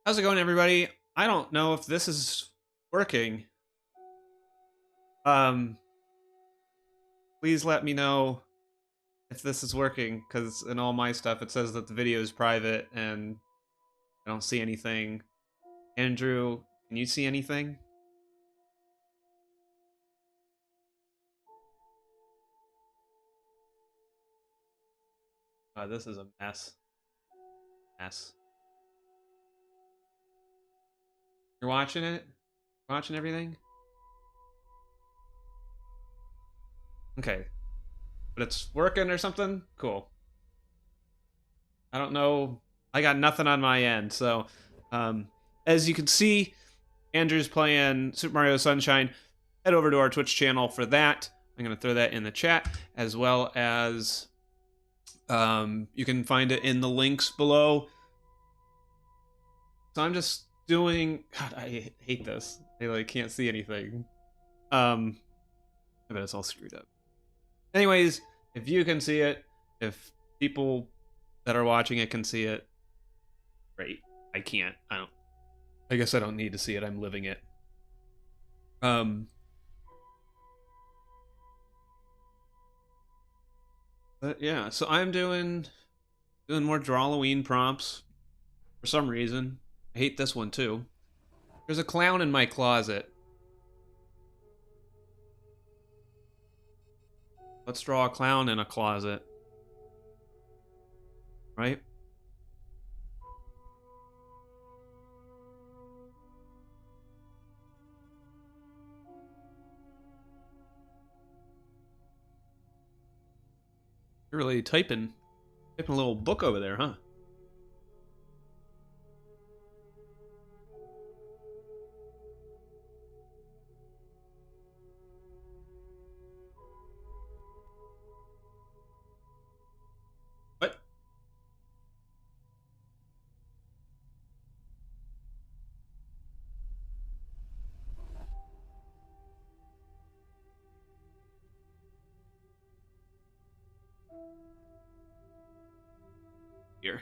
How's it going, everybody? I don't know if this is working. Um, Please let me know if this is working, because in all my stuff it says that the video is private and I don't see anything. Andrew, can you see anything? This is a mess. Mess. You're watching it? Watching everything? Okay. But it's working or something? Cool. I don't know. I got nothing on my end, so um, as you can see, Andrew's playing Super Mario Sunshine. Head over to our Twitch channel for that. I'm going to throw that in the chat, as well as you can find it in the links below. So I'm just doing. God, I hate this. I like can't see anything. I bet it's all screwed up. Anyways, if you can see it, if people that are watching it can see it, great. I can't. I don't. I guess I don't need to see it. I'm living it. But yeah, so I'm doing more Drawloween prompts for some reason. I hate this one too. There's a clown in my closet. Let's draw a clown in a closet. Right? You're really typing a little book over there, huh? What? Here.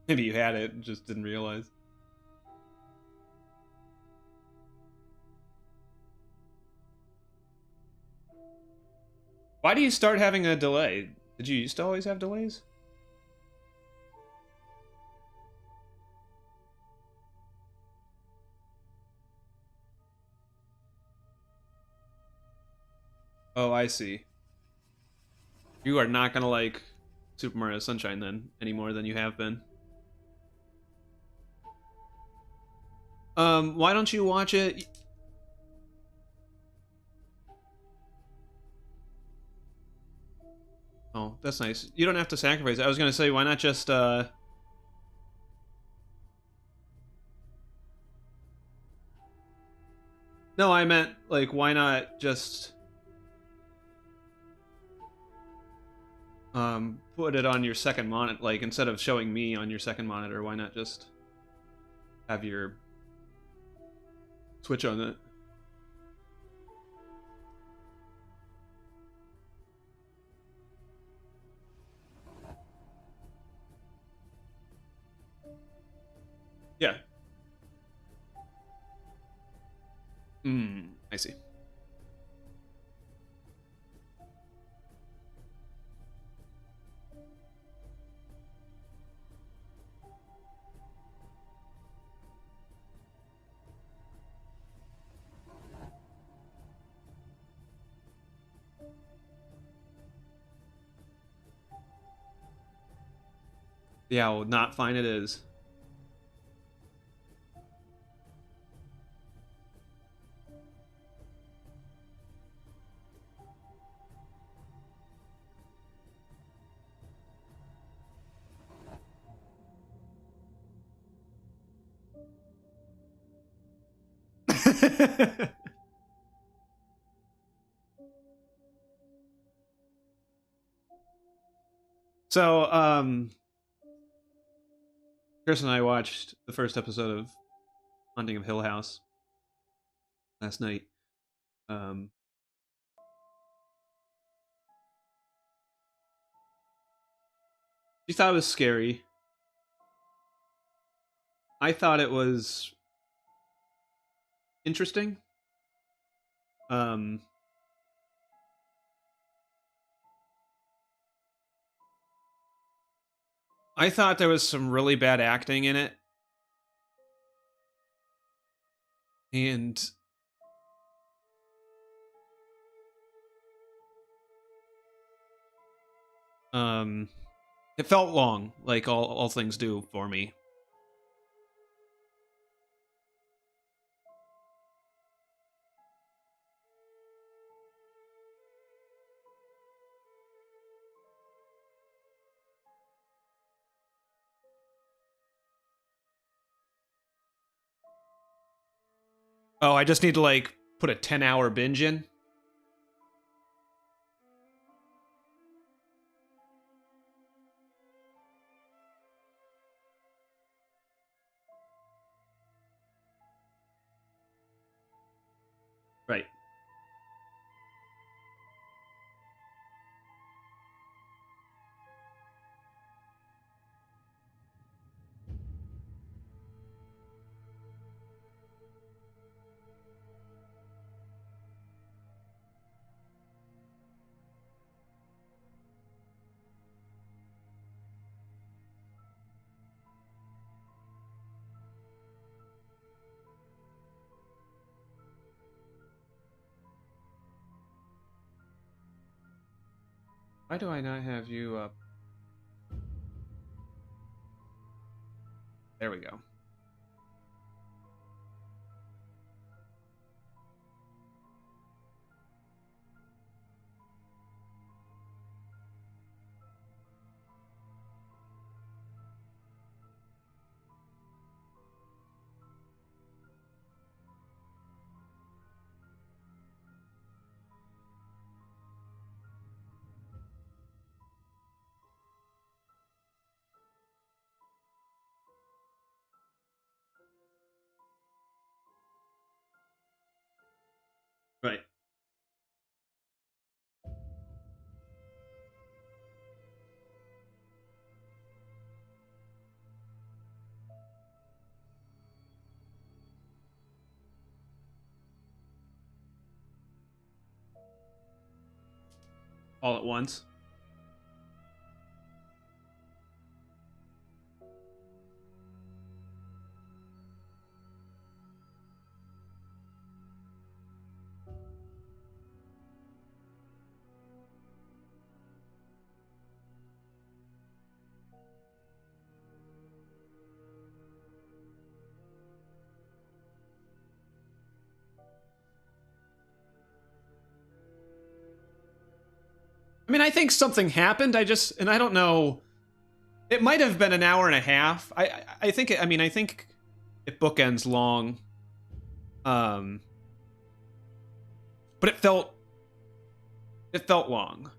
Maybe you had it, just didn't realize. Why do you start having a delay? Did you used to always have delays? Oh, I see. You are not gonna like Super Mario Sunshine then, any more than you have been. Why don't you watch it? Oh, that's nice. You don't have to sacrifice it. I was gonna say, why not just, No, I meant, like, why not just, put it on your second monitor, like, instead of showing me on your second monitor, why not just have your Switch on it? Yeah. I see. Yeah, well, not fine it is. So, Chris and I watched the first episode of Haunting of Hill House. last night. Um, she thought it was scary. I thought it was interesting. Um, I thought there was some really bad acting in it, and um, it felt long, like all things do for me. Oh, I just need to like put a 10-hour binge in. Right. Why do I not have you up? There we go. Right. All at once. I mean, I think something happened. I don't know. It might have been an hour and a half. I think. I think it bookends long. Um, but it felt long.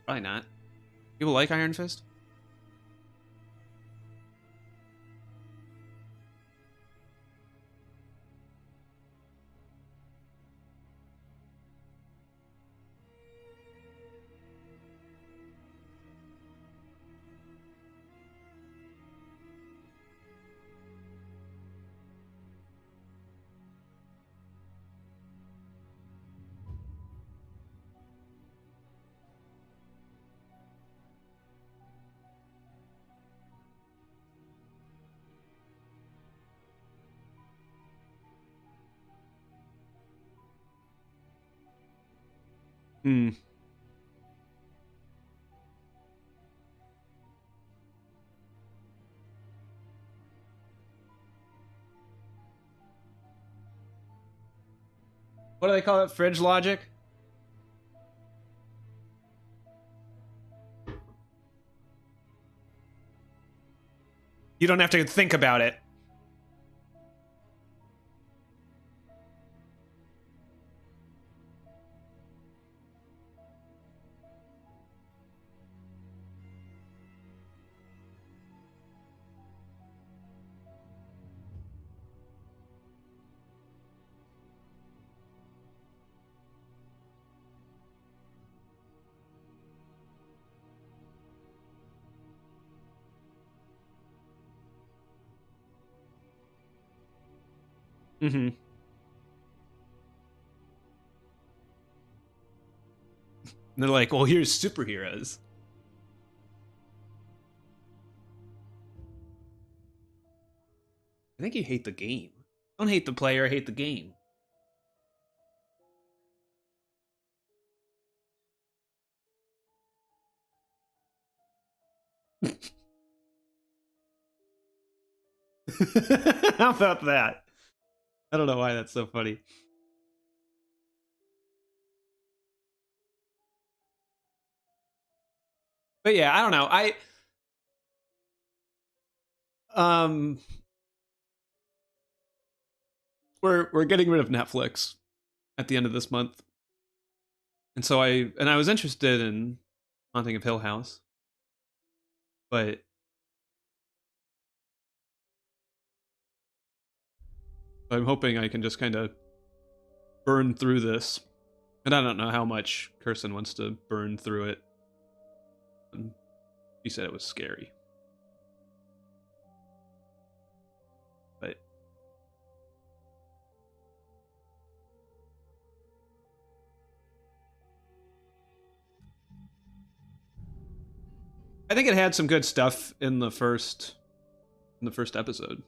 Probably not. People like Iron Fist. Hmm. What do they call it? Fridge logic? You don't have to think about it. Mm-hmm. And they're like, well, here's superheroes. I think you hate the game. Don't hate the player, hate the game. How about that? I don't know why that's so funny. But yeah, I don't know. Um we're getting rid of Netflix at the end of this month. And so I was interested in Haunting of Hill House, but I'm hoping I can just kind of burn through this. And I don't know how much Kirsten wants to burn through it. And she said it was scary. But I think it had some good stuff in the first episode.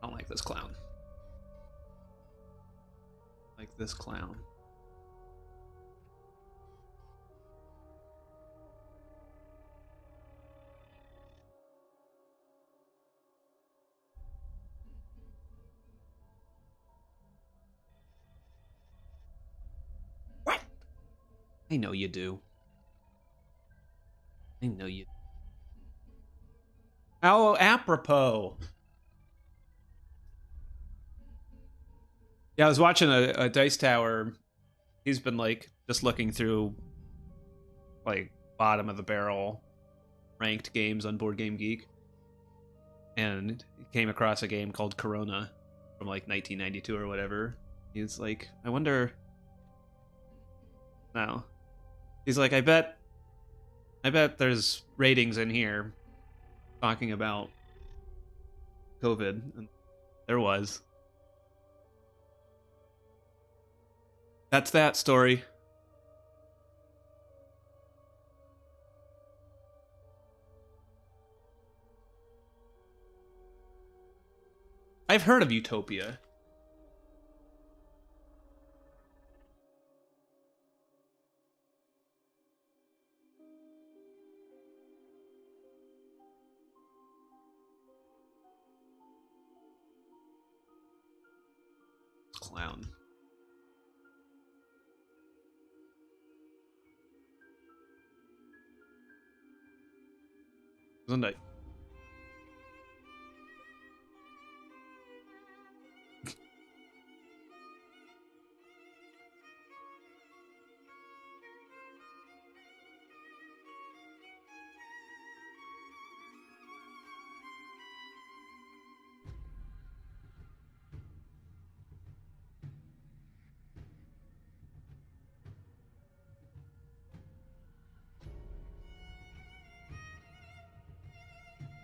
I don't like this clown. Like this clown. What? I know you do. I know you. Oh, apropos. Yeah, I was watching a Dice Tower. He's been like just looking through like bottom of the barrel ranked games on Board Game Geek, and he came across a game called Corona from like 1992 or whatever. He's like, I wonder. No, he's like, I bet there's ratings in here talking about COVID, and there was. That's that story. I've heard of Utopia. Clown. Isn't it?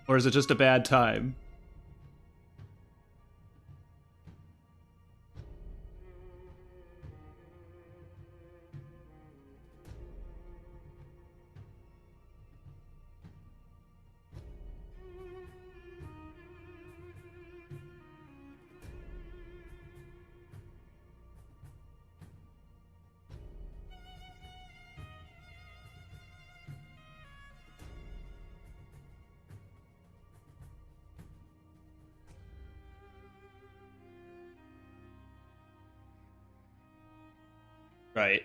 Or is it just a bad time? Right.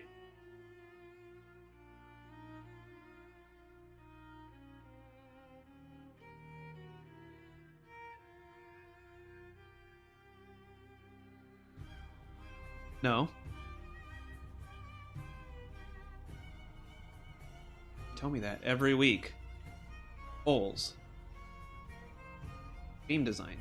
No. Tell me that every week. Holes. Game design.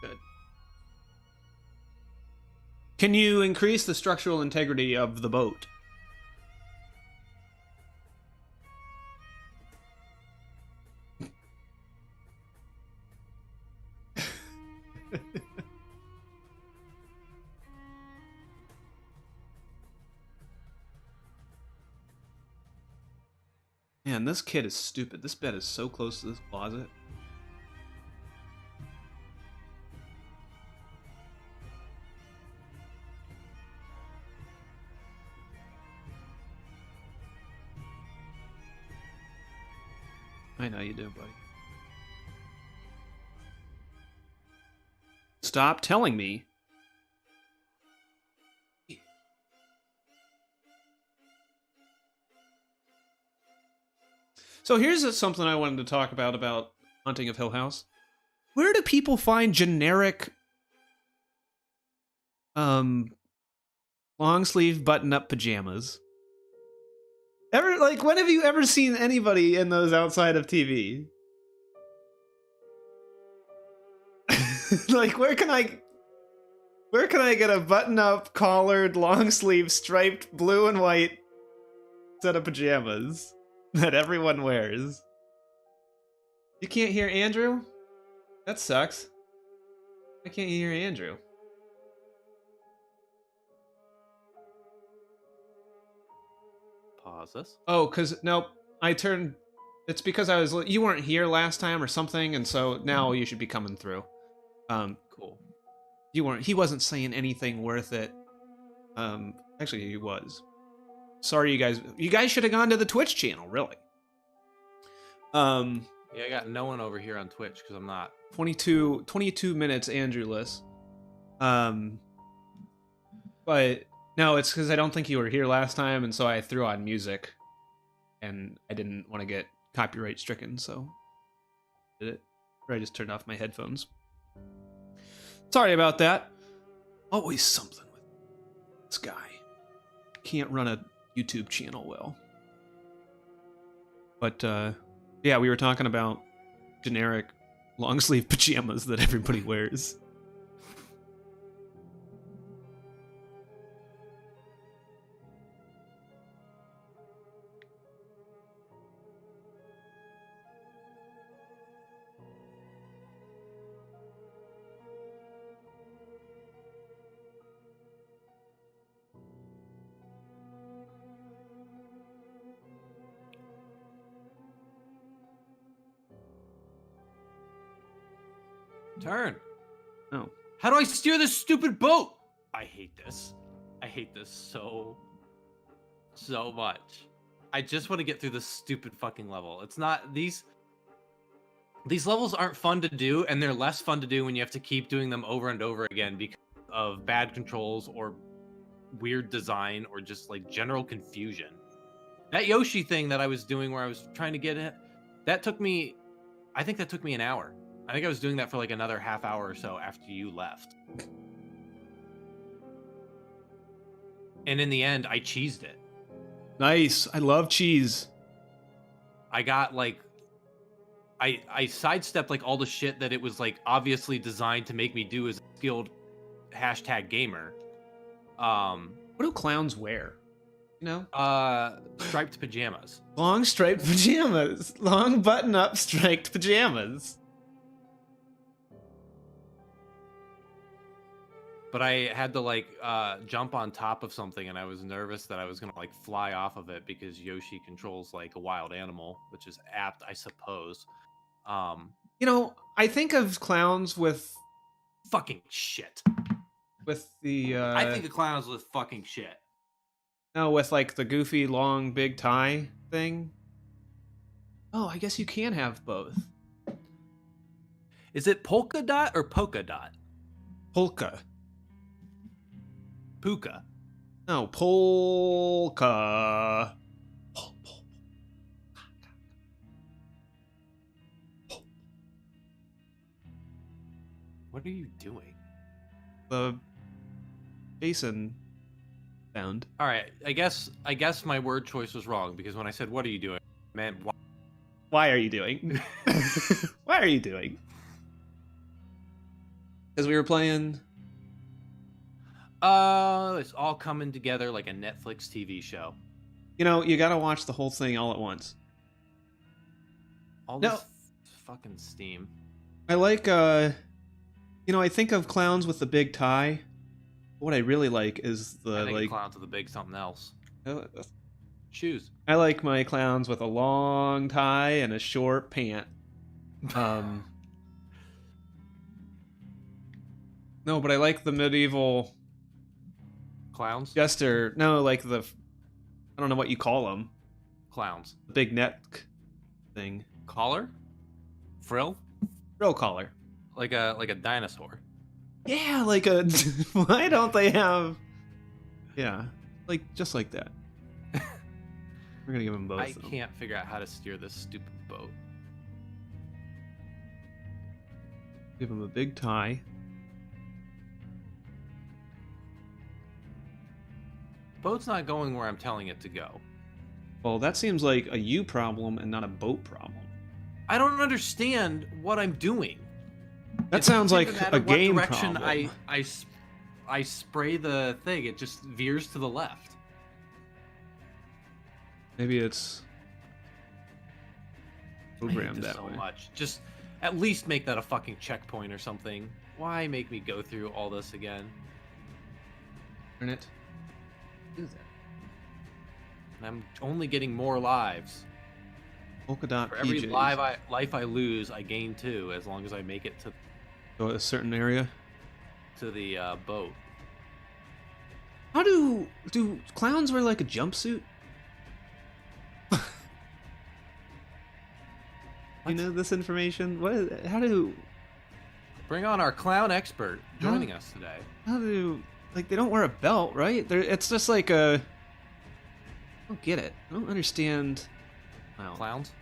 Good. Can you increase the structural integrity of the boat? Man, this kid is stupid. This bed is so close to this closet. I know you do, buddy. Stop telling me. So here's something I wanted to talk about Haunting of Hill House. Where do people find generic long sleeve button up pajamas? When have you ever seen anybody in those outside of TV? Like, where can I get a button up collared long sleeve striped blue and white set of pajamas that everyone wears? You can't hear Andrew? That sucks. I can't hear Andrew. Pause this. Oh, nope. It's because you weren't here last time or something, and so now you should be coming through. Cool. He wasn't saying anything worth it. Actually he was. Sorry, you guys. You guys should have gone to the Twitch channel, really. Yeah, I got no one over here on Twitch because I'm not. 22 minutes Andrew-less. But no, it's because I don't think you were here last time, and so I threw on music, and I didn't want to get copyright stricken, so did it. Or I just turned off my headphones. Sorry about that. Always something with this guy. Can't run a YouTube channel well. But yeah, we were talking about generic long sleeve pajamas that everybody wears. Turn. Oh. How do I steer this stupid boat? I hate this. I hate this so much. I just want to get through this stupid fucking level. It's not these levels aren't fun to do, and they're less fun to do when you have to keep doing them over and over again because of bad controls or weird design or just like general confusion. That Yoshi thing that I was doing where I was trying to get it, I think that took me an hour. I think I was doing that for like another half hour or so after you left. And in the end, I cheesed it. Nice. I love cheese. I got like I sidestepped like all the shit that it was like obviously designed to make me do as a skilled #gamer. What do clowns wear? You know? Striped pajamas. Long striped pajamas. Long button up striped pajamas. But I had to like jump on top of something, and I was nervous that I was gonna like fly off of it because Yoshi controls like a wild animal, which is apt, I suppose. You know, I think of clowns with Fucking shit. the I think of clowns with fucking shit. no, with like the goofy long big tie thing. Oh, I guess you can have both. Is it polka dot or polka dot? Polka. Puka. No, polka. What are you doing? The Jason sound. All right, I guess my word choice was wrong because when I said "What are you doing?" I meant Why are you doing? Why are you doing? Because we were playing. It's all coming together like a Netflix TV show. You know, you gotta watch the whole thing all at once. All No. this fucking steam. I like, you know, I think of clowns with the big tie. What I really like is the, I think like... clowns with a big something else. uh, Shoes. I like my clowns with a long tie and a short pant. No, but I like the medieval Clowns? jester. No, like the... I don't know what you call them. Clowns. The big neck thing. Collar? Frill? Frill collar. Like a dinosaur. Yeah, like a... Why don't they have... Yeah, like, just like that. We're gonna give them both. I though. can't figure out how to steer this stupid boat. Give them a big tie. Boat's not going where I'm telling it to go. Well, that seems like a you problem and not a boat problem. I don't understand what I'm doing. That It sounds doesn't like matter a what game direction problem. I spray the thing. It just veers to the left. Maybe it's I hate programmed this that so way. much. Just at least make that a fucking checkpoint or something. Why make me go through all this again? Turn it. Do that. And I'm only getting more lives. Polka dot For every PJs. life I lose, I gain 2 as long as I make it to So a certain area. the boat. How do clowns wear like a jumpsuit? You know this information? How do Bring on our clown expert joining us today. like they don't wear a belt, right? It's just like a... I don't get it. I don't understand. Wow. Clowns?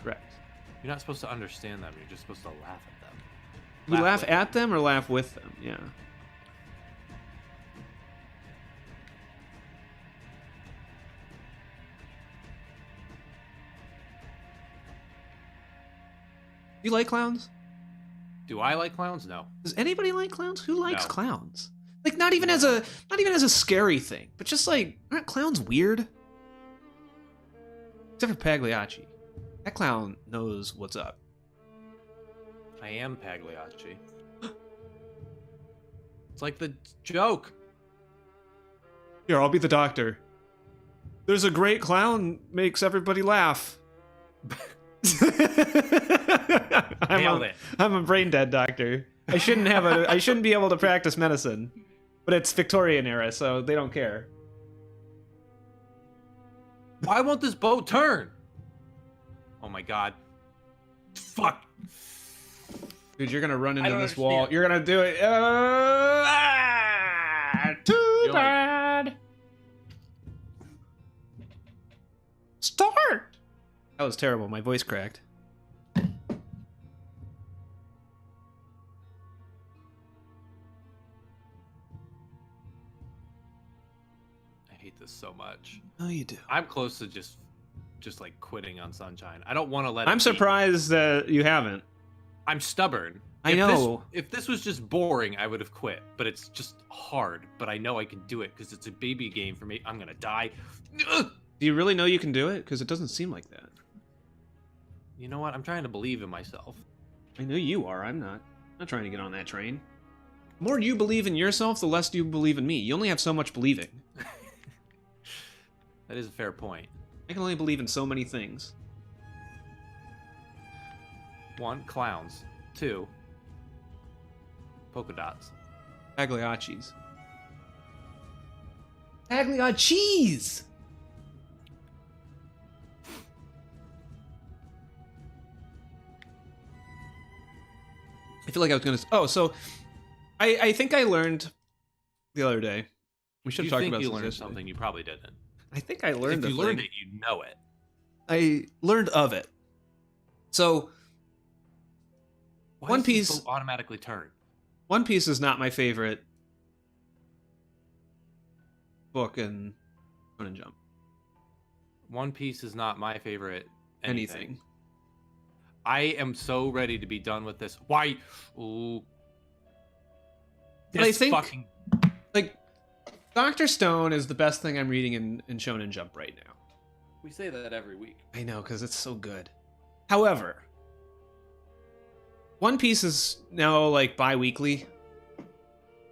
Correct. You're not supposed to understand them. You're just supposed to laugh at them. You laugh with at them or laugh with them? Yeah. You like clowns? Do I like clowns? No. Does anybody like clowns? Who likes No. clowns? Like not even as a scary thing, but just like, aren't clowns weird? Except for Pagliacci. That clown knows what's up. I am Pagliacci. It's like the joke. Here, I'll be the doctor. There's a great clown makes everybody laugh. Nailed it. I'm a brain dead doctor. I shouldn't be able to practice medicine. But it's Victorian era, so they don't care. Why won't this boat turn? Oh my god. Fuck. Dude, you're gonna run I into don't this wall. understand. You're gonna do it. Too Yoink. bad. Start. That was terrible. My voice cracked. much. Oh, you do. I'm close to just like quitting on Sunshine. I don't want to let. I'm surprised that you haven't. I'm stubborn. I know. If this was just boring, I would have quit. But it's just hard. But I know I can do it because it's a baby game for me. I'm gonna die. Ugh! Do you really know you can do it? Because it doesn't seem like that. You know what? I'm trying to believe in myself. I know you are. I'm not. I'm not trying to get on that train. The more you believe in yourself, the less you believe in me. You only have so much believing. That is a fair point. I can only believe in so many things. 1, clowns. 2, polka dots. Pagliacci's. Pagliacci's! I feel like I was gonna. Oh, so I think I learned the other day. We should have talked about you this learned yesterday. something you probably didn't. I think I learned. If you learned it, you know it. I learned of it. So Why One does this Piece boat automatically turn. One Piece is not my favorite book in Shonen Jump. One Piece is not my favorite Anything. I am so ready to be done with this. Why? Ooh. But I This think fucking like Dr. Stone is the best thing I'm reading in Shonen Jump right now. we say that every week. I know, because it's so good. However, One Piece is now like bi-weekly,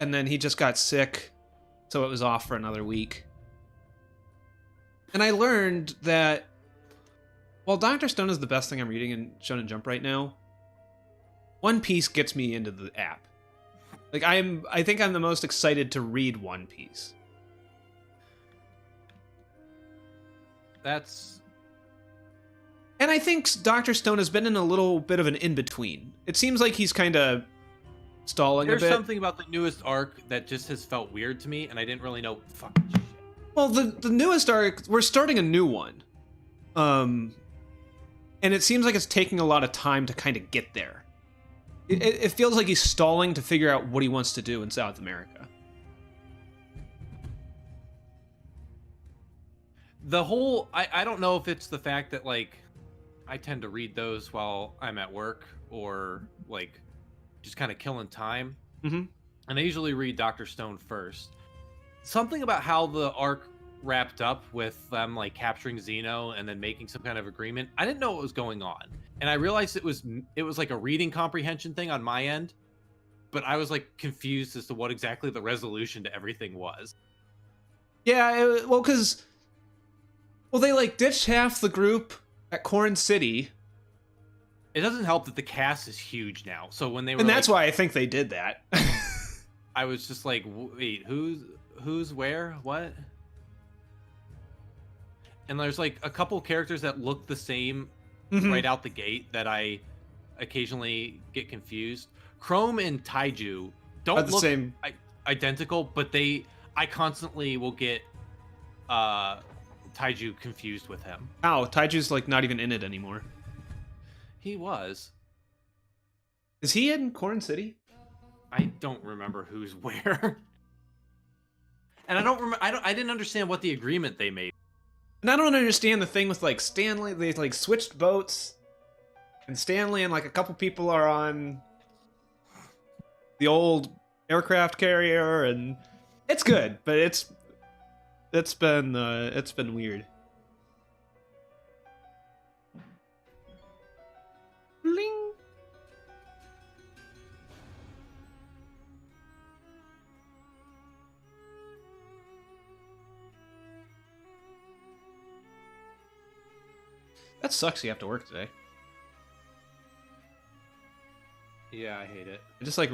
and then he just got sick, so it was off for another week. And I learned that while Dr. Stone is the best thing I'm reading in Shonen Jump right now, One Piece gets me into the app. Like I think I'm the most excited to read One Piece. That's And I think Dr. Stone has been in a little bit of an in-between. It seems like he's kind of stalling there's a bit. something about the newest arc that just has felt weird to me, and I didn't really know fucking shit. Well, the newest arc, we're starting a new one. And it seems like it's taking a lot of time to kind of get there. It feels like he's stalling to figure out what he wants to do in South America. The whole I don't know if it's the fact that like I tend to read those while I'm at work or like just kind of killing time. Mm-hmm. And I usually read Dr. Stone first. Something about how the arc wrapped up with them like capturing Zeno and then making some kind of agreement. I didn't know what was going on. And I realized it was like a reading comprehension thing on my end, but I was like confused as to what exactly the resolution to everything was. Yeah, because they like ditched half the group at Corn City. It doesn't help that the cast is huge now. So when they were And that's like, why I think they did that. I was just like, wait, who's where, what? And there's like a couple characters that look the same right out the gate that I occasionally get confused. Chrome and Taiju don't look same. Identical, but I constantly will get Taiju confused with him. Ow, Taiju's like not even in it anymore. He was. Is he in Corn City? I don't remember who's where. And I didn't understand what the agreement they made. And I don't understand the thing with like Stanley. They like switched boats, and Stanley and like a couple people are on the old aircraft carrier, and it's good, but it's been weird. Bling. That sucks. You have to work today. Yeah, I hate it. I just like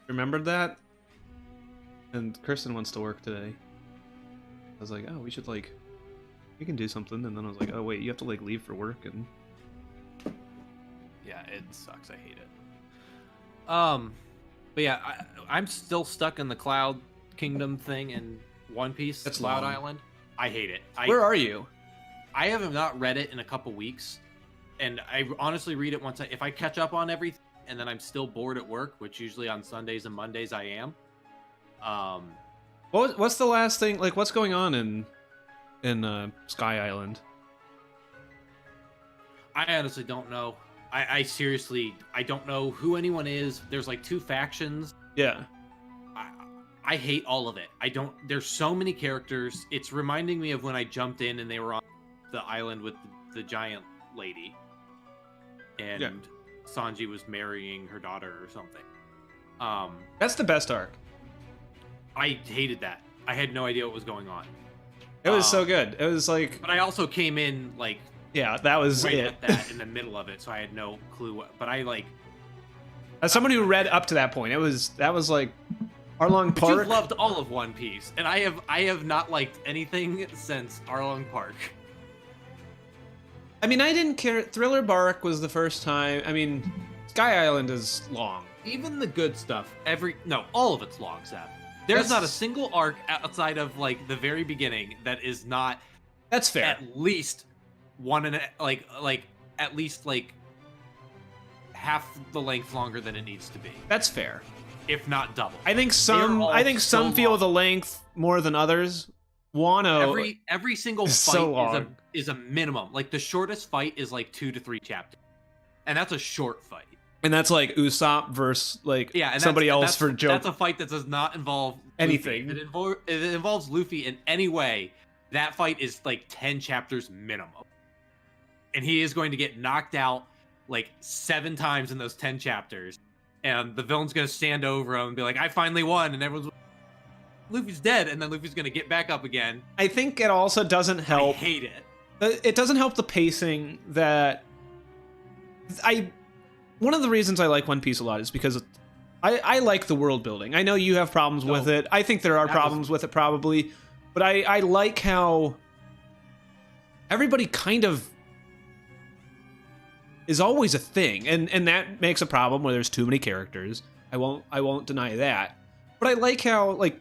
remembered that, and Kirsten wants to work today. I was like, oh, we can do something, and then I was like, oh wait, you have to like leave for work, and Yeah, it sucks. I hate it. But yeah, I'm still stuck in the Cloud Kingdom thing in One Piece. That's Cloud long. Island. I hate it. Where are you? I have not read it in a couple weeks, and I honestly read it once. If I catch up on everything, and then I'm still bored at work, which usually on Sundays and Mondays I am. What's the last thing? Like, what's going on in in Sky Island? I honestly don't know. I seriously, I don't know who anyone is. There's like 2 factions. Yeah. I hate all of it. There's so many characters. It's reminding me of when I jumped in and they were on the island with the giant lady. And Sanji was marrying her daughter or something. That's the best arc. I hated that. I had no idea what was going on. It was so good. It was like... But I also came in, like... Yeah, that was right it. at that, in the middle of it, so I had no clue what... But I, like... As someone who read up to that point, that was like... Arlong But Park. you've loved all of One Piece, and I have not liked anything since Arlong Park. I mean, I didn't care. Thriller Bark was the first time. I mean, Sky Island is long. Even the good stuff, all of it's long, Seth. There's not a single arc outside of like the very beginning that is not. That's fair. At least one and like at least like half the length longer than it needs to be. That's fair. If not double. I think some feel the length more than others. Wano. Every single fight is a minimum. Like the shortest fight is like 2 to 3 chapters, and that's a short fight. And that's like Usopp versus like and somebody else for joke. That's a fight that does not involve anything. Luffy. If it involves Luffy in any way, that fight is like 10 chapters minimum, and he is going to get knocked out like 7 times in those 10 chapters. And the villain's gonna stand over him and be like, "I finally won," and everyone's Luffy's dead, and then Luffy's gonna get back up again. I think it also doesn't help. I hate it. It doesn't help the pacing that one of the reasons I like One Piece a lot is because I like the world building. I know you have problems with it. I think there are problems with it probably, but I like how everybody kind of is always a thing, and that makes a problem where there's too many characters. I won't deny that. But I like how, like,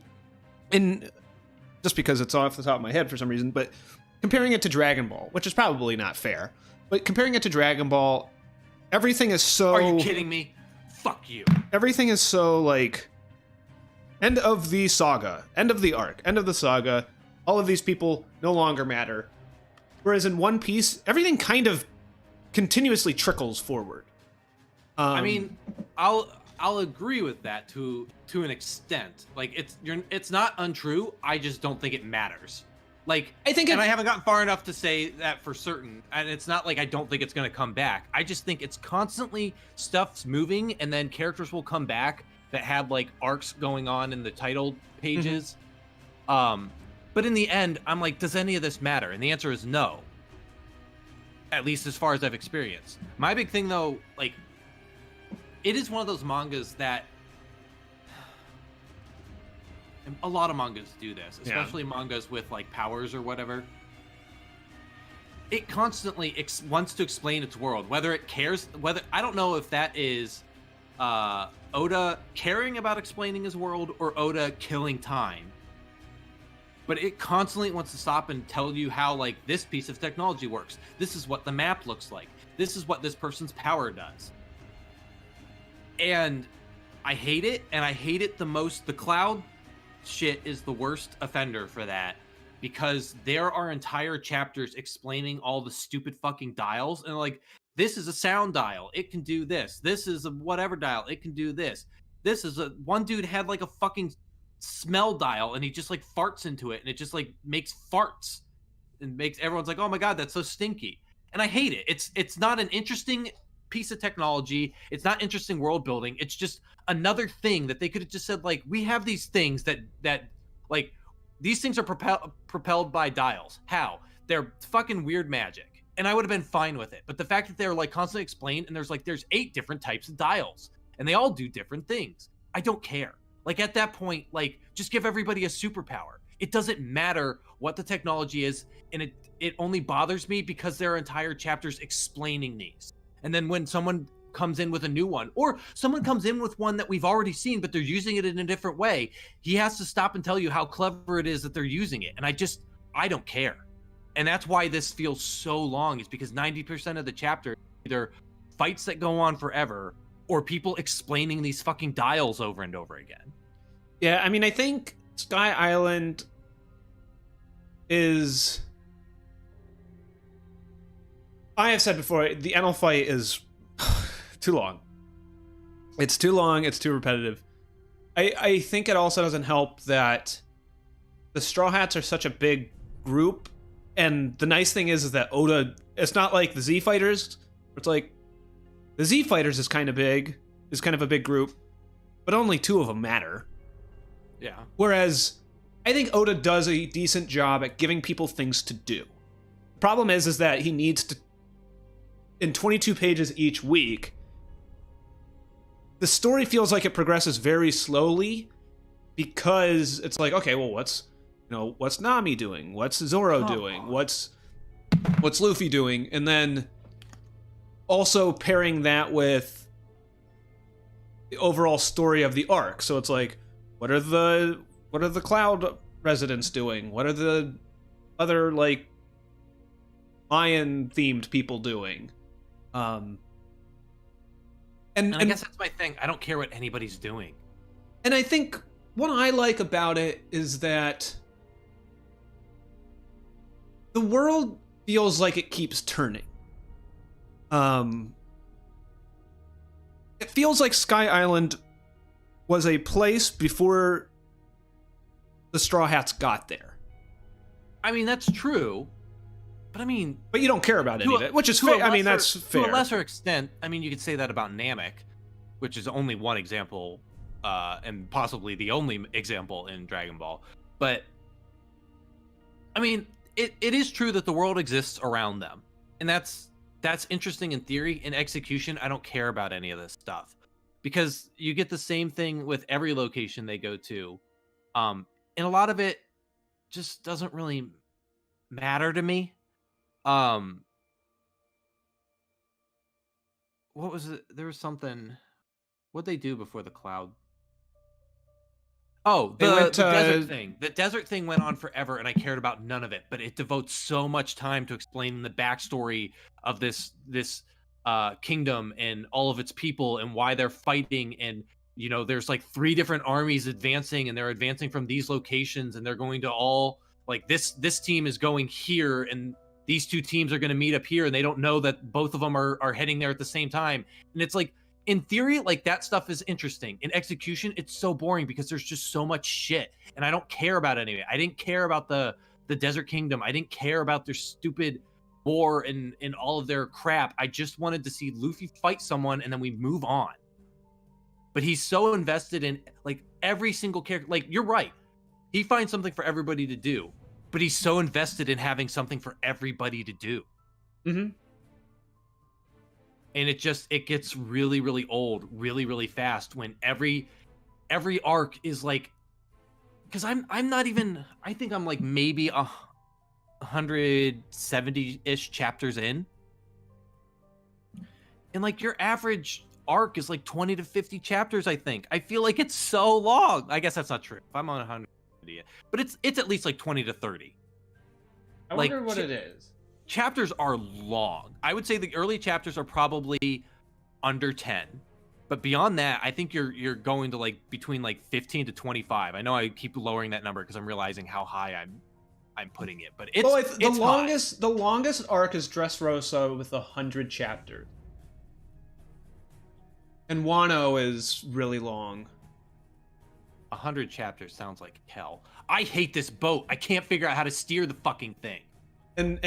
just because it's off the top of my head for some reason, but comparing it to Dragon Ball, which is probably not fair, but comparing it to Dragon Ball, everything is so... Are you kidding me? Fuck you. Everything is so, like, end of the saga, end of the arc, end of the saga, all of these people no longer matter. Whereas in One Piece, everything kind of continuously trickles forward. I mean, I'll agree with that to an extent. Like it's not untrue. I just don't think it matters. Like I haven't gotten far enough to say that for certain. And it's not like I don't think it's going to come back. I just think it's constantly stuff's moving, and then characters will come back that have like arcs going on in the title pages. But in the end, I'm like, does any of this matter? And the answer is no. At least as far as I've experienced. My big thing though, like, it is one of those mangas that a lot of mangas do this, especially mangas with like powers or whatever. It constantly wants to explain its world, whether it cares, I don't know if that is Oda caring about explaining his world or Oda killing time. But it constantly wants to stop and tell you how, like, this piece of technology works. This is what the map looks like. This is what this person's power does. And I hate it, and I hate it the most. The Cloud shit is the worst offender for that, because there are entire chapters explaining all the stupid fucking dials, and like, this is a sound dial. It can do this. This is a whatever dial. It can do this. This is one dude had like a fucking smell dial, and he just like farts into it, and it just like makes farts and makes everyone's like, oh my god, that's so stinky. And I hate it. It's not an interesting piece of technology. It's not interesting world building. It's just another thing that they could have just said, like, we have these things that like, these things are propelled by dials. How? They're fucking weird magic, and I would have been fine with it. But the fact that they're like constantly explained, and there's 8 different types of dials, and they all do different things, I don't care. Like, at that point, like, just give everybody a superpower. It doesn't matter what the technology is, and it only bothers me because there are entire chapters explaining these. And then when someone comes in with a new one, or someone comes in with one that we've already seen, but they're using it in a different way, he has to stop and tell you how clever it is that they're using it. And I don't care. And that's why this feels so long, is because 90% of the chapter either fights that go on forever, or people explaining these fucking dials over and over again. Yeah, I mean, I think Sky Island is I have said before, the Enel fight is too long. It's too long. It's too repetitive. I think it also doesn't help that the Straw Hats are such a big group, and the nice thing is that Oda. It's not like the Z Fighters. It's like the Z Fighters is kind of a big group, but only 2 of them matter. Yeah. Whereas I think Oda does a decent job at giving people things to do. The problem is that he needs to, in 22 pages each week, the story feels like it progresses very slowly because it's like, okay, well, what's Nami doing? What's Zoro doing? What's Luffy doing? And then also pairing that with the overall story of the arc. So it's like, what are the Cloud residents doing? What are the other like Mayan themed people doing? And I guess that's my thing. I don't care what anybody's doing. And I think what I like about it is that the world feels like it keeps turning. It feels like Sky Island was a place before the Straw Hats got there. I mean, that's true. But you don't care about any of it, which is fair. I mean, that's fair. To a lesser extent, I mean, you could say that about Namek, which is only one example, and possibly the only example in Dragon Ball. But, I mean, it is true that the world exists around them. And that's interesting in theory. In execution, I don't care about any of this stuff. Because you get the same thing with every location they go to. And a lot of it just doesn't really matter to me. What was it? There was something. What'd they do before the cloud? Oh, the desert thing. The desert thing went on forever, and I cared about none of it. But it devotes so much time to explaining the backstory of this kingdom and all of its people and why they're fighting. And there's like 3 different armies advancing, and they're advancing from these locations, and they're going to all like this team is going here, and these 2 teams are going to meet up here, and they don't know that both of them are heading there at the same time. And it's like, in theory, like that stuff is interesting. In execution, it's so boring because there's just so much shit, and I don't care about any of it. I didn't care about the Desert Kingdom. I didn't care about their stupid war and all of their crap. I just wanted to see Luffy fight someone, and then we move on. But he's so invested in like every single character. Like, you're right. He finds something for everybody to do. But he's so invested in having something for everybody to do. Mm-hmm. And it gets really, really old, really, really fast when every arc is like, because I'm not even, I think I'm like maybe 170-ish chapters in. And like your average arc is like 20 to 50 chapters, I think. I feel like it's so long. I guess that's not true. If I'm on 100. But it's at least like 20 to 30. I wonder what it is. Chapters are long. I would say the early chapters are probably under 10. But beyond that, I think you're going to like between like 15 to 25. I know I keep lowering that number because I'm realizing how high I'm putting it. But the longest arc is Dressrosa with 100 chapters. And Wano is really long. 100 chapters sounds like hell. I hate this boat. I can't figure out how to steer the fucking thing. And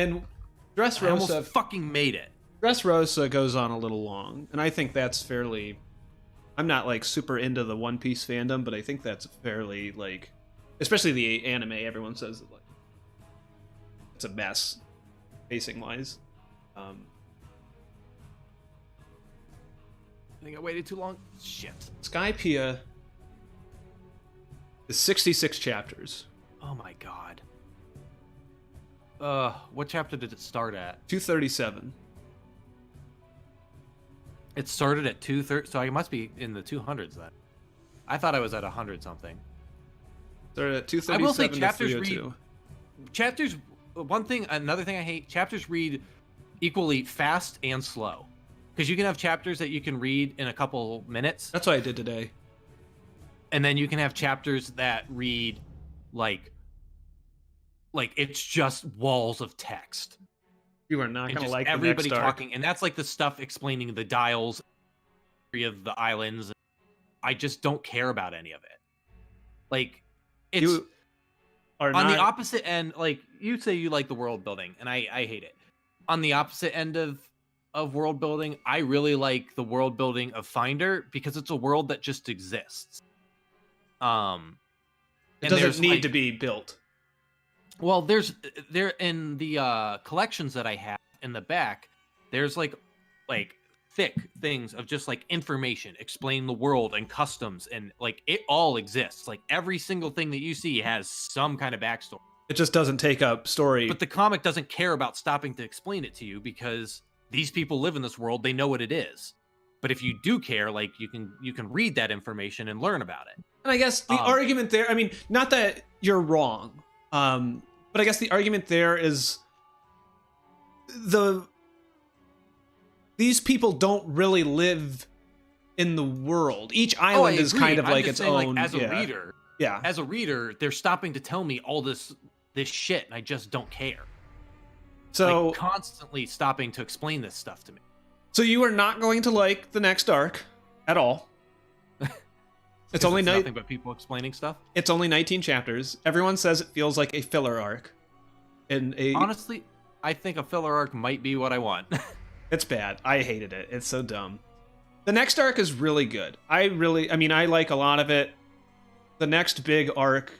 Dressrosa, I almost fucking made it. Dressrosa goes on a little long, and I think that's fairly. I'm not like super into the One Piece fandom, but I think that's fairly like, especially the anime. Everyone says that, like, it's a mess, pacing wise. I think I waited too long. Shit. Skypiea is 66 chapters. Oh my god. What chapter did it start at? 237. It started at 230, so I must be in the 200s then. I thought I was at 100 something. Started at 237. I will say chapters read. Chapters. Another thing I hate. Chapters read equally fast and slow, because you can have chapters that you can read in a couple minutes. That's what I did today. And then you can have chapters that read like it's just walls of text. You are not and gonna just like everybody the next arc. talking, and that's like the stuff explaining the dials of the islands. I just don't care about any of it. Like, it's You are on the not. opposite end. Like, you say you like the world building, and I hate it. On the opposite end of world building, I really like the world building of Finder because it's a world that just exists. It And doesn't there's need to be built. well, there in the collections that I have in the back, there's like thick things of just like information, explain the world and customs, and like it all exists. Like every single thing that you see has some kind of backstory. It just doesn't take up story. But the comic doesn't care about stopping to explain it to you because these people live in this world, they know what it is. But if you do care, like you can read that information and learn about it. And I guess the argument there, I mean, not that you're wrong, but I guess the argument there is these people don't really live in the world. Each island is kind of like its own. Like, as a reader, yeah. As a reader, they're stopping to tell me all this shit, and I just don't care. So like, constantly stopping to explain this stuff to me. So you are not going to like the next arc at all. It's only nothing but people explaining stuff. It's only 19 chapters. Everyone says it feels like a filler arc. Honestly, I think a filler arc might be what I want. It's bad. I hated it. It's so dumb. The next arc is really good. I like a lot of it. The next big arc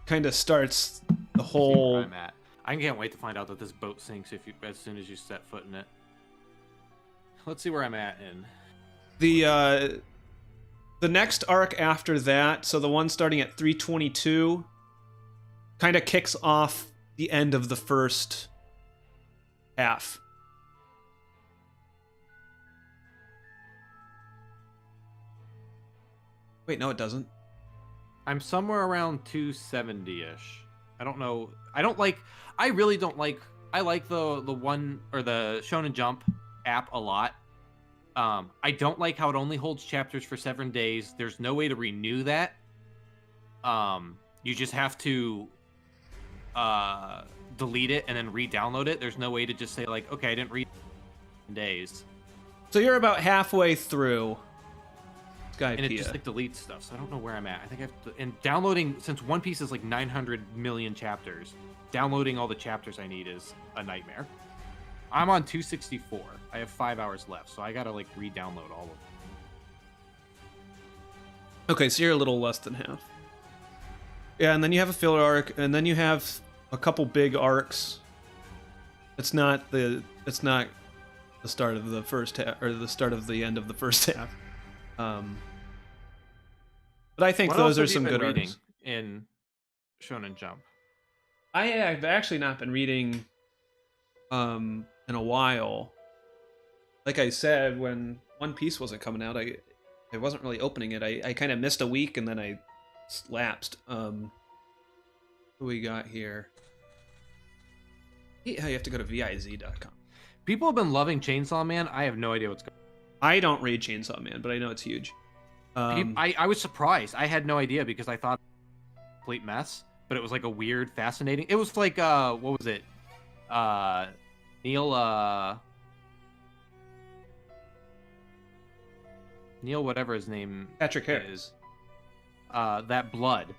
kind of starts the whole. I'm at. I can't wait to find out that this boat sinks as soon as you set foot in it. Let's see where I'm at in the next arc after that. So the one starting at 322 kind of kicks off the end of the first half. Wait, no, it doesn't. I'm somewhere around 270-ish. I don't know. I really don't like. I like the one or the Shonen Jump app a lot. I don't like how it only holds chapters for 7 days. There's no way to renew that. You just have to delete it and then re-download it. There's no way to just say like, okay, I didn't read days. So you're about halfway through Skypiea. And it just like deletes stuff, so I don't know where I'm at. I think I have to, and downloading, since One Piece is like 900 million chapters, downloading all the chapters I need is a nightmare. I'm on 264. I have 5 hours left, so I gotta like re-download all of them. Okay, so you're a little less than half. Yeah, and then you have a filler arc, and then you have a couple big arcs. It's not the start of the first half, or the start of the end of the first half. But I think those are some good arcs in Shonen Jump. I have actually not been reading in a while. Like I said, when One Piece wasn't coming out, I wasn't really opening it. I kind of missed a week and then I lapsed. Who we got here? You have to go to viz.com. People have been loving Chainsaw Man. I have no idea what's going on. I don't read Chainsaw Man, but I know it's huge. I was surprised. I had no idea because I thought it was a complete mess, but it was like a weird, fascinating. It was like what was it? Neil whatever his name Patrick Harris. That Blood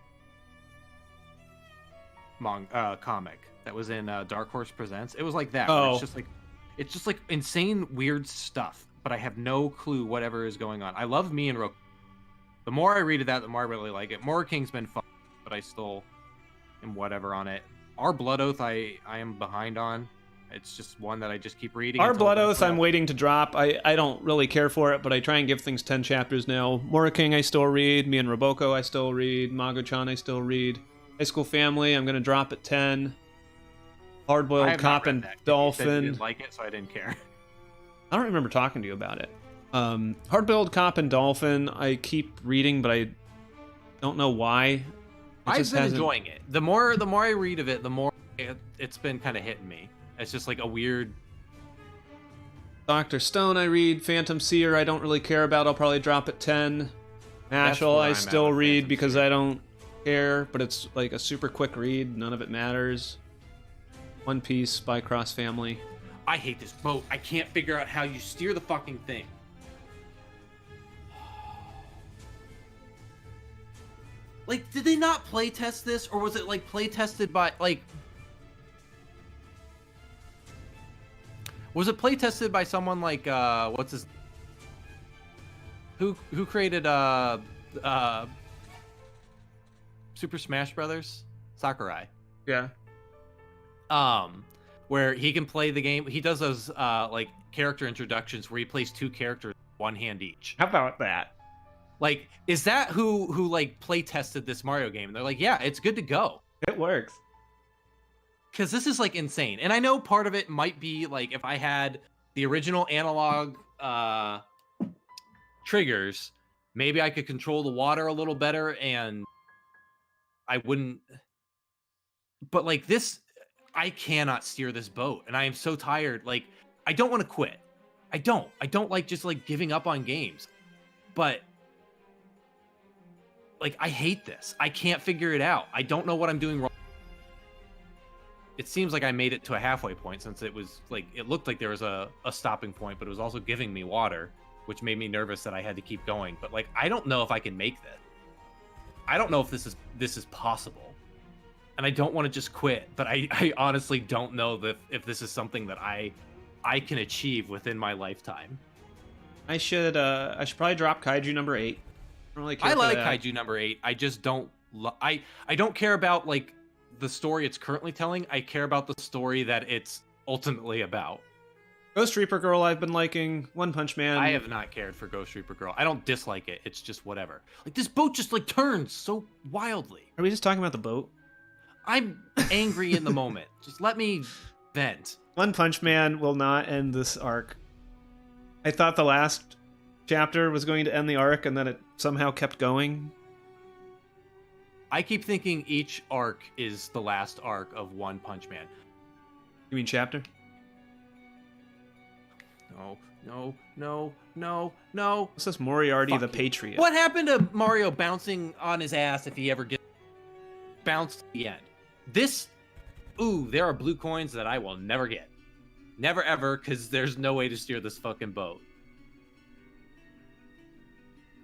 comic that was in Dark Horse Presents. It was like that. Oh. It's just like insane, weird stuff, but I have no clue whatever is going on. I love me and Roku. The more I read of that, the more I really like it. Mora King's been fun, but I still am whatever on it. Our Blood Oath, I am behind on. It's just one that I just keep reading. Our Blood Oath, I'm waiting to drop. I don't really care for it, but I try and give things 10 chapters now. Mora King, I still read. Me and Roboko, I still read. Mago-chan, I still read. High School Family, I'm going to drop at 10. Hard-Boiled Cop and Dolphin. You didn't like it, so I didn't care. I don't remember talking to you about it. Hard-Boiled Cop and Dolphin, I keep reading, but I don't know why. I've been enjoying it. The more I read of it, the more it's been kind of hitting me. It's just like a weird. Dr. Stone, I read. Phantom Seer, I don't really care about. I'll probably drop at 10. Mashal, I still read because I don't care, but it's like a super quick read. None of it matters. One Piece by Cross Family. I hate this boat. I can't figure out how you steer the fucking thing. Like, did they not play test this, or was it like play tested by like? Was it play tested by someone like what's his? Who created Super Smash Brothers? Sakurai. Yeah. Where he can play the game. He does those like character introductions where he plays two characters, one hand each. How about that? Like, is that who like play tested this Mario game? And they're like, yeah, it's good to go. It works. Because this is like insane. And I know part of it might be like if I had the original analog triggers, maybe I could control the water a little better and I wouldn't. But like this, I cannot steer this boat. And I am so tired. Like, I don't want to quit. I don't like just like giving up on games. But like, I hate this. I can't figure it out. I don't know what I'm doing wrong. It seems like I made it to a halfway point since it was like, it looked like there was a stopping point, but it was also giving me water, which made me nervous that I had to keep going. But like, I don't know if I can make this. I don't know if this is possible. And I don't want to just quit, but I honestly don't know if this is something that I can achieve within my lifetime. I should probably drop Kaiju number 8. I don't really care I for like that. Kaiju number 8. I just don't. I don't care about like the story it's currently telling. I care about the story that it's ultimately about. Ghost Reaper Girl I've been liking. One Punch Man. I have not cared for Ghost Reaper Girl. I don't dislike it. It's just whatever. Like, this boat just like turns so wildly. Are we just talking about the boat? I'm angry in the moment. Just let me vent. One Punch Man will not end this arc. I thought the last chapter was going to end the arc, and then it somehow kept going. I keep thinking each arc is the last arc of One Punch Man. You mean chapter? No. This is Moriarty Fuck the you. Patriot. What happened to Mario bouncing on his ass if he ever gets bounced to the end? This, there are blue coins that I will never get. Never ever, because there's no way to steer this fucking boat.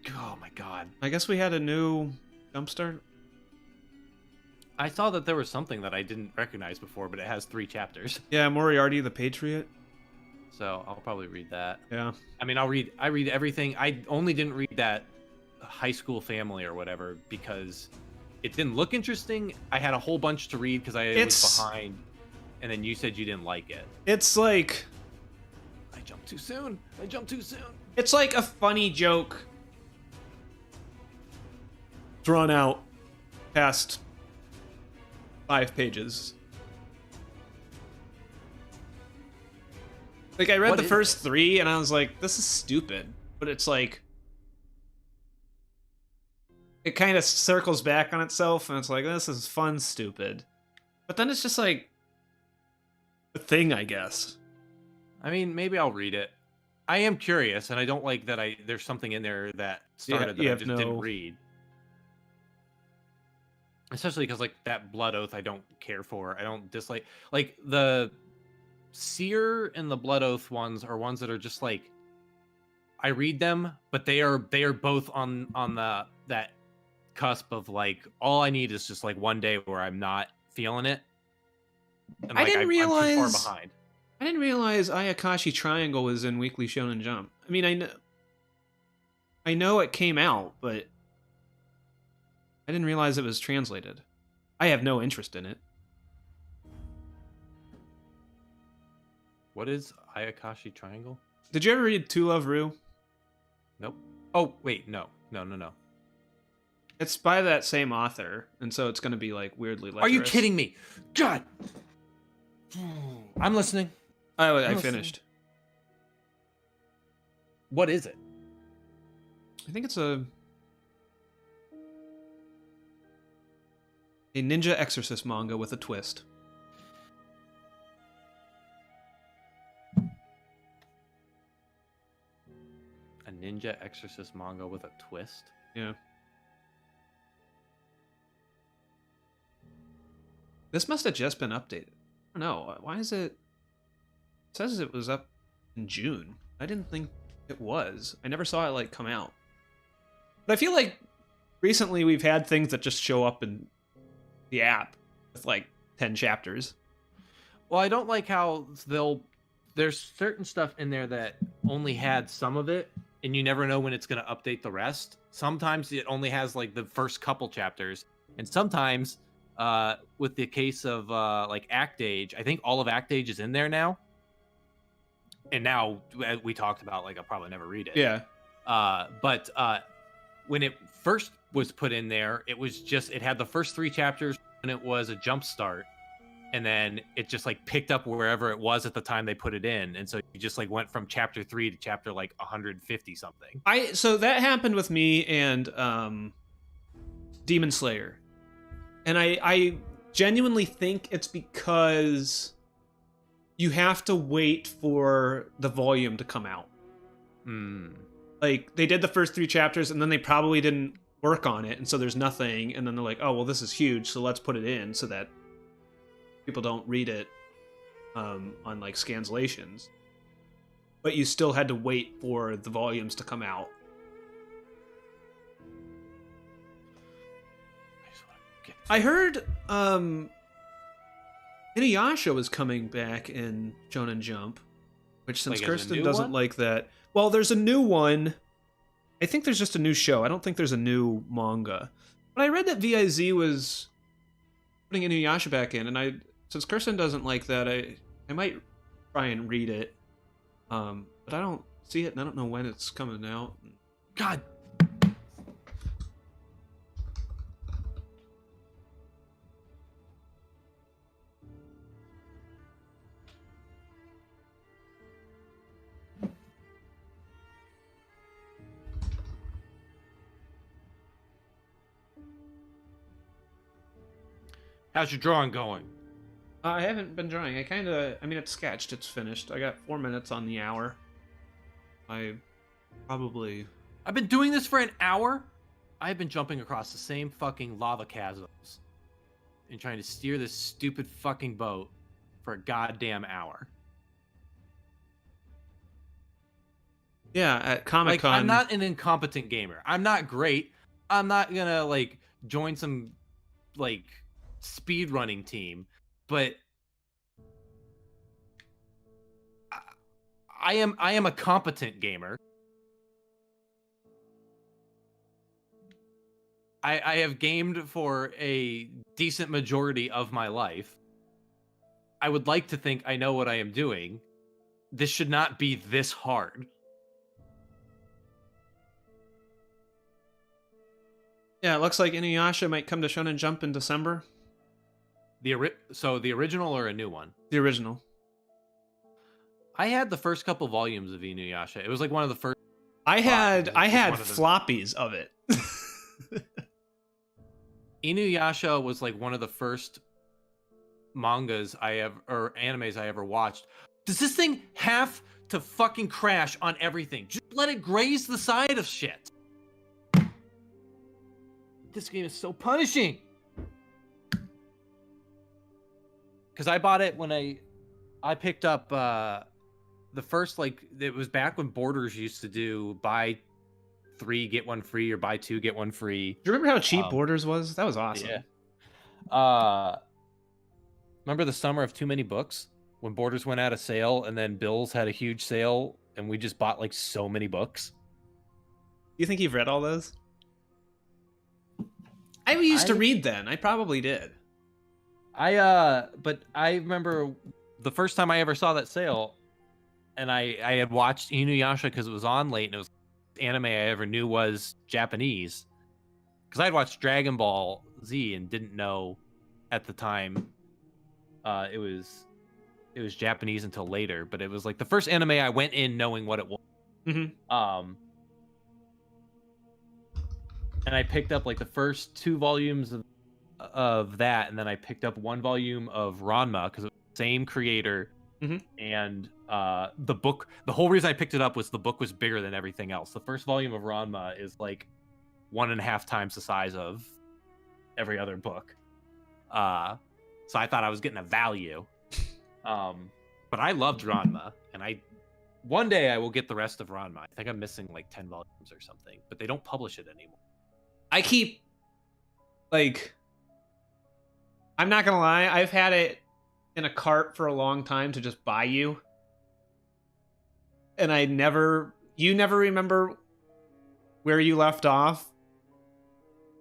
Oh my god. I guess we had a new jumpstart. I saw that there was something that I didn't recognize before, but it has 3 chapters. Yeah, Moriarty the Patriot. So I'll probably read that. Yeah. I mean, I read everything. I only didn't read that High School Family or whatever because it didn't look interesting. I had a whole bunch to read because I was behind, and then you said you didn't like it. It's like... I jumped too soon. It's like a funny joke drawn out past 5 pages. Like, I read the first 3, and I was like, this is stupid. But it's like... It kind of circles back on itself, and it's like, this is fun, stupid. But then it's just like... a thing, I guess. I mean, maybe I'll read it. I am curious, and I don't like that there's something in there that started that I just didn't read. Especially because, like, that Blood Oath I don't care for. I don't dislike... Like, the Seer and the Blood Oath ones are ones that are just, like... I read them, but they are both on that cusp of, like, all I need is just, like, one day where I'm not feeling it. And, like, I'm too far behind. I didn't realize Ayakashi Triangle was in Weekly Shonen Jump. I mean, I know it came out, but I didn't realize it was translated. I have no interest in it. What is Ayakashi Triangle? Did you ever read To Love Ru? Nope. Oh, wait, no. It's by that same author, and so it's going to be, like, weirdly lecherous. Are you kidding me? God! I'm listening. I finished. What is it? I think it's a ninja exorcist manga with a twist. A ninja exorcist manga with a twist? Yeah. This must have just been updated. don't know. Why is it? It says it was up in June. I didn't think it was. I never saw it like come out. But I feel like recently we've had things that just show up in the app with like 10 chapters. Well, I don't like how there's certain stuff in there that only had some of it, and you never know when it's going to update the rest. Sometimes it only has like the first couple chapters, and sometimes with the case of like Act Age, I think all of Act Age is in there now. And now, as we talked about, like I'll probably never read it. Yeah. But when it first was put in there, it had the first 3 chapters, and it was a jump start. And then it just like picked up wherever it was at the time they put it in, and so you just like went from chapter 3 to chapter like 150 something. So that happened with me and Demon Slayer, and I genuinely think it's because you have to wait for the volume to come out. Like they did the first 3 chapters, and then they probably didn't work on it, and so there's nothing, and then they're like, oh well, this is huge, so let's put it in so that people don't read it on like scanslations, but you still had to wait for the volumes to come out. I heard Inuyasha was coming back in Shonen Jump, which since Like, Kirsten doesn't like that, well, there's a new one. I think there's just a new show. I don't think there's a new manga, but I read that VIZ was putting Inuyasha back in, and since Kirsten doesn't like that, I might try and read it. But I don't see it, and I don't know when it's coming out. God. How's your drawing going? I haven't been drawing. I mean, it's sketched. It's finished. I got 4 minutes on the hour. I've been doing this for an hour. I've been jumping across the same fucking lava chasms and trying to steer this stupid fucking boat for a goddamn hour. Yeah, at Comic-Con. Like, I'm not an incompetent gamer. I'm not great. I'm not gonna like join some like speed running team, but I am a competent gamer. I have gamed for a decent majority of my life. I would like to think I know what I am doing. This should not be this hard. Yeah, it looks like Inuyasha might come to Shonen Jump in December. So the original or a new one? The original. I had the first couple volumes of Inuyasha. It was like one of the first. I had one of the- floppies of it. Inuyasha was like one of the first mangas or animes I ever watched. Does this thing have to fucking crash on everything? Just let it graze the side of shit. This game is so punishing. Because I bought it when I picked up the first, like, it was back when Borders used to do buy 3 get 1 free or buy 2 get 1 free. Do you remember how cheap Borders was? That was awesome. Yeah. Remember the summer of Too Many Books when Borders went out of sale, and then Bills had a huge sale, and we just bought like so many books. You think you've read all those? I used to read then. I probably did. But I remember the first time I ever saw that sale, and I had watched Inuyasha because it was on late, and it was anime I ever knew was Japanese. Because I'd watched Dragon Ball Z and didn't know at the time it was Japanese until later. But it was like the first anime I went in knowing what it was. Mm-hmm. And I picked up like the first 2 volumes of that, and then I picked up 1 volume of Ranma because it was the same creator. Mm-hmm. And the whole reason I picked it up was the book was bigger than everything else. The first volume of Ranma is like 1.5 times the size of every other book. So I thought I was getting a value. But I loved Ranma, and one day I will get the rest of Ranma. I think I'm missing like 10 volumes or something, but they don't publish it anymore. I keep, like, I'm not gonna lie, I've had it in a cart for a long time to just buy you. And you never remember where you left off.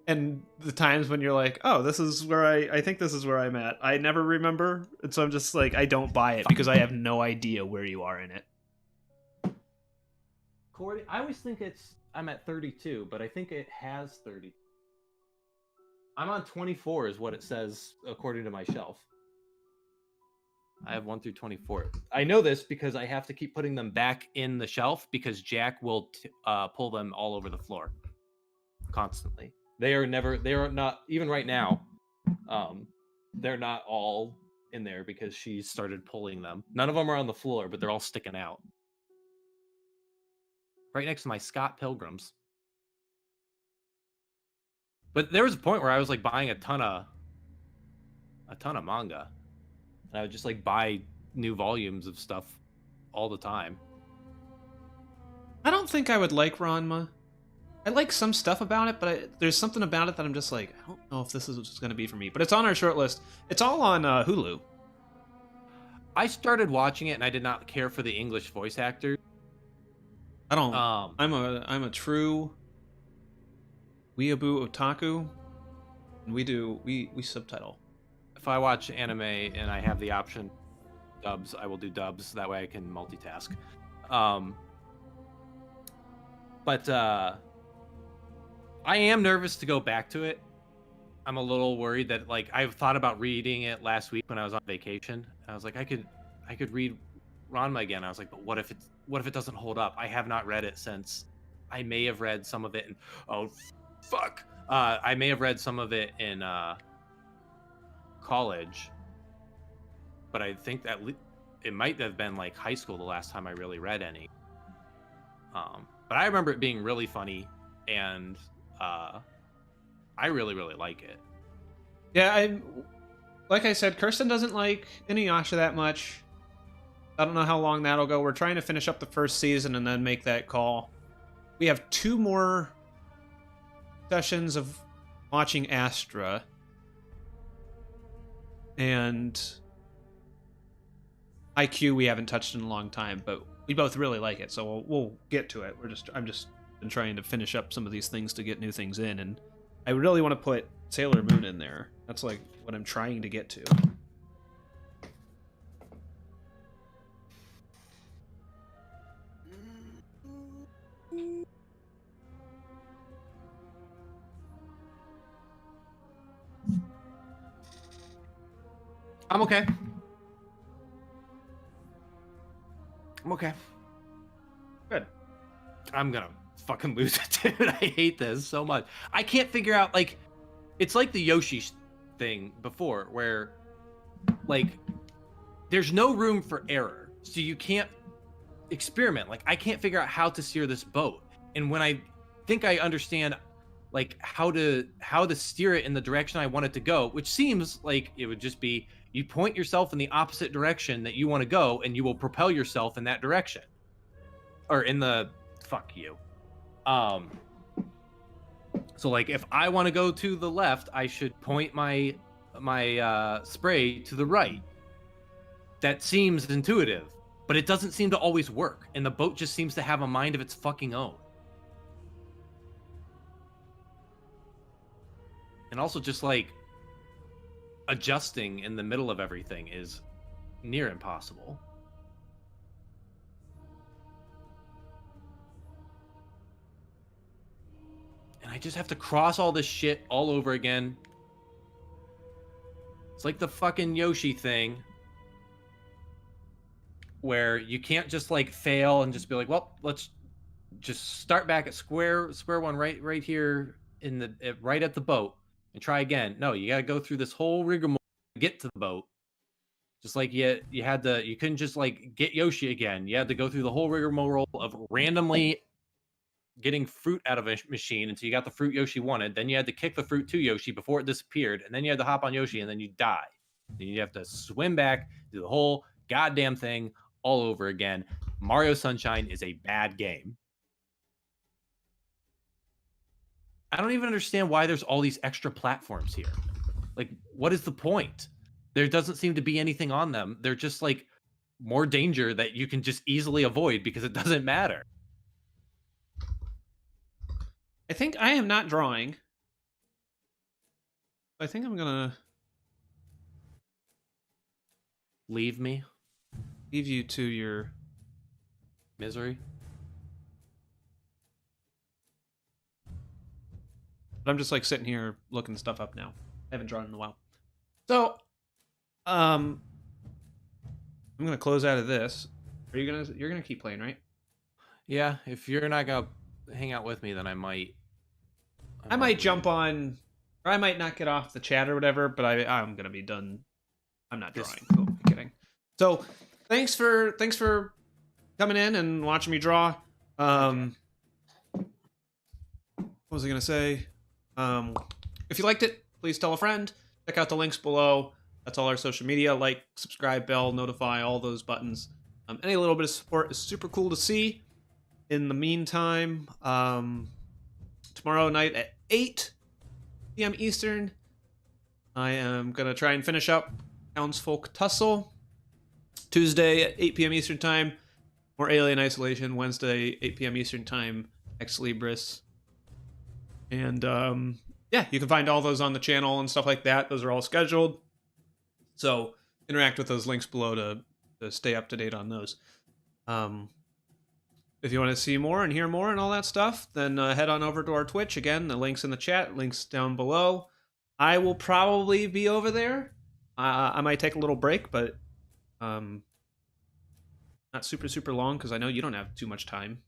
And the times when you're like, oh, this is where I think this is where I'm at. I never remember. And so I'm just like, I don't buy it because I have no idea where you are in it. Cordy, I always think I'm at 32, but I think it has 30. I'm on 24 is what it says according to my shelf. I have 1 through 24. I know this because I have to keep putting them back in the shelf because Jack will pull them all over the floor constantly. They are not, even right now, they're not all in there because she started pulling them. None of them are on the floor, but they're all sticking out. Right next to my Scott Pilgrims. But there was a point where I was like buying a ton of manga. And I would just like buy new volumes of stuff all the time. I don't think I would like Ranma. I like some stuff about it, but there's something about it that I'm just like, I don't know if this is just going to be for me. But it's on our short list. It's all on Hulu. I started watching it and I did not care for the English voice actor. I don't. I'm a true weeaboo otaku, and we subtitle. If I watch anime and I have the option dubs, I will do dubs. That way I can multitask. But I am nervous to go back to it. I'm a little worried that like I've thought about reading it last week when I was on vacation. I was like, I could read Ranma again. I was like, but what if it doesn't hold up? I have not read it since. I may have read some of it in I may have read some of it in college, but I think that it might have been like high school the last time I really read any. But I remember it being really funny, and I really, really like it. Yeah, like I said, Kirsten doesn't like Inuyasha that much. I don't know how long that'll go. We're trying to finish up the first season and then make that call. We have 2 more sessions of watching Astra. And IQ we haven't touched in a long time, but we both really like it, so we'll get to it. I'm just been trying to finish up some of these things to get new things in, and I really want to put Sailor Moon in there. That's like what I'm trying to get to. I'm okay. Good. I'm gonna fucking lose it, dude. I hate this so much. I can't figure out, like, it's like the Yoshi thing before, where, like, there's no room for error, so you can't experiment. Like, I can't figure out how to steer this boat, and when I think I understand, like, how to steer it in the direction I want it to go, which seems like it would just be you point yourself in the opposite direction that you want to go, and you will propel yourself in that direction, or in the fuck you. So like if I want to go to the left, I should point my spray to the right. That seems intuitive, but it doesn't seem to always work, and the boat just seems to have a mind of its fucking own. And also just like adjusting in the middle of everything is near impossible. And I just have to cross all this shit all over again. It's like the fucking Yoshi thing, where you can't just like fail and just be like, well, let's just start back at square one right here in the right at the boat and try again. No, you got to go through this whole rigmarole to get to the boat. Just like you couldn't just like get Yoshi again. You had to go through the whole rigmarole of randomly getting fruit out of a machine until you got the fruit Yoshi wanted. Then you had to kick the fruit to Yoshi before it disappeared, and then you had to hop on Yoshi, and then you die. Then you have to swim back, do the whole goddamn thing all over again. Mario Sunshine is a bad game. I don't even understand why there's all these extra platforms here. Like, what is the point? There doesn't seem to be anything on them. They're just like more danger that you can just easily avoid because it doesn't matter. I think I am not drawing. I think I'm gonna Leave me, leave you to your. misery. But I'm just like sitting here looking stuff up now. I haven't drawn in a while. So, I'm gonna close out of this. You're gonna keep playing, right? Yeah, if you're not gonna hang out with me, then I might. I might jump on, or I might not get off the chat or whatever. But I'm gonna be done. I'm not drawing. Who am I kidding? So, thanks for coming in and watching me draw. What was I gonna say? If you liked it, please tell a friend. Check out the links below. That's all our social media. Like, subscribe, bell, notify, all those buttons. Any little bit of support is super cool to see. In the meantime, tomorrow night at 8 p.m. Eastern, I am going to try and finish up Townsfolk Tussle. Tuesday at 8 p.m. Eastern Time, more Alien Isolation. Wednesday, 8 p.m. Eastern Time, Ex Libris. And, yeah, you can find all those on the channel and stuff like that. Those are all scheduled. So interact with those links below to stay up to date on those. If you want to see more and hear more and all that stuff, then head on over to our Twitch. Again, the link's in the chat, links down below. I will probably be over there. I might take a little break, but not super long because I know you don't have too much time.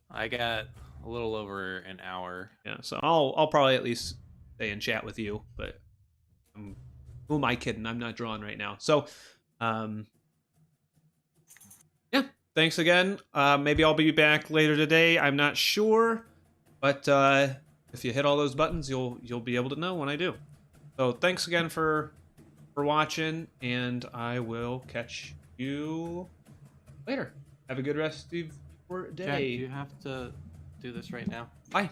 I got a little over an hour. Yeah, so I'll probably at least stay and chat with you, but who am I kidding? I'm not drawing right now. So, yeah, thanks again. Maybe I'll be back later today. I'm not sure, but if you hit all those buttons, you'll be able to know when I do. So, thanks again for watching, and I will catch you later. Have a good rest of your day. Jack, do you have to do this right now? Bye.